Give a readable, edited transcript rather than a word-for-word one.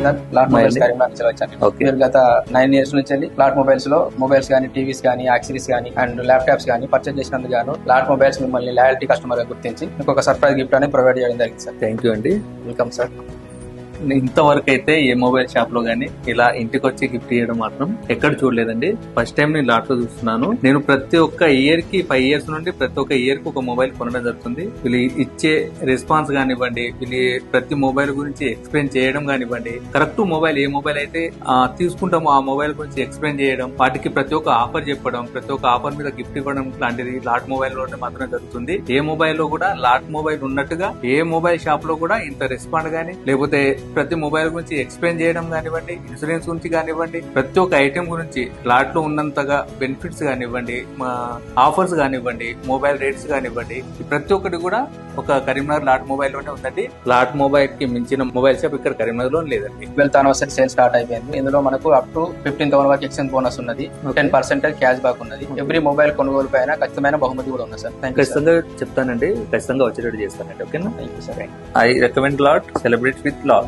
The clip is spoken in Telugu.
సార్ లాట్ మొబైల్స్ కరీంనగర్ నుంచి వచ్చాను. మీరు గత 9 years నుంచి వెళ్ళి లాట్ మొబైల్స్ లో మొబైల్స్ కానీ, టీవీస్ కానీ, యాక్సరీస్ కానీ అండ్ ల్యాప్టాప్స్ కానీ పర్చేజ్ చేసినందుకు గాను లాట్ మొబైల్స్ మిమ్మల్ని లాయల్టీ కస్టమర్ గా గుర్తించి మీకు ఒక సర్ప్రైజ్ గిఫ్ట్ అనేది ప్రొవైడ్ చేయడం జరిగింది సార్. థ్యాంక్ యూ అండి. Welcome sir. ఇంతవరకు అయితే ఏ మొబైల్ షాప్ లో గానీ ఇలా ఇంటికి వచ్చి గిఫ్ట్ ఇవ్వడం మాత్రం ఎక్కడ చూడలేదండి. ఫస్ట్ టైం నేను లాట్ లో చూస్తున్నాను. నేను ప్రతి ఒక్క ఇయర్ కి 5 years నుండి ప్రతి ఒక్క ఇయర్ కి ఒక మొబైల్ కొనడం జరుగుతుంది. వీళ్ళు ఇచ్చే రెస్పాన్స్ కానివ్వండి, వీళ్ళు ప్రతి మొబైల్ గురించి ఎక్స్ప్లెయిన్ చేయడం కానివ్వండి, కరెక్ట్ మొబైల్ ఏ మొబైల్ అయితే తీసుకుంటామో ఆ మొబైల్ గురించి ఎక్స్ప్లెయిన్ చేయడం, వాటికి ప్రతి ఒక్క ఆఫర్ చెప్పడం, ప్రతి ఒక్క ఆఫర్ మీద గిఫ్ట్ ఇవ్వడం లాంటిది లాట్ మొబైల్ లోనే మాత్రమే జరుగుతుంది. ఏ మొబైల్ లో కూడా లాట్ మొబైల్ ఉన్నట్టుగా ఏ మొబైల్ షాప్ లో కూడా ఇంత రెస్పాండ్ గానీ లేకపోతే ప్రతి మొబైల్ గురించి ఎక్స్ప్లెయిన్ చేయడం కానివ్వండి, ఇన్సూరెన్స్ గురించి కానివ్వండి, ప్రతి ఒక్క ఐటెం గురించి లాట్ లో ఉన్నంతగా బెనిఫిట్స్ కానివ్వండి, ఆఫర్స్ కానివ్వండి, మొబైల్ రేట్స్ కానివ్వండి, ప్రతి ఒక్కటి కూడా ఒక కరీంనగర్ లాట్ మొబైల్ లోనే ఉందండి. లాట్ మొబైల్ కి మించిన మొబైల్ షాప్ ఇక్కడ కరీంనగర్ లో లేదండి. 12th anniversary సేల్ స్టార్ట్ అయిపోయింది. ఇందులో మనకు అప్ టు 15,000 వరకు ఎక్స్చేంజ్ బోనస్ ఉన్నది, 10% క్యాష్ బ్యాక్ ఉన్నది. ఎవ్రీ మొబైల్ కొనుగోలు పైన ఖచ్చితమైన బహుమతి కూడా ఉంది సార్. ఖచ్చితంగా చెప్తానండి, ఖచ్చితంగా వచ్చేటట్టు చేస్తానండి. ఓకేనా? Thank you sir. I recommend lot, celebrate with lot.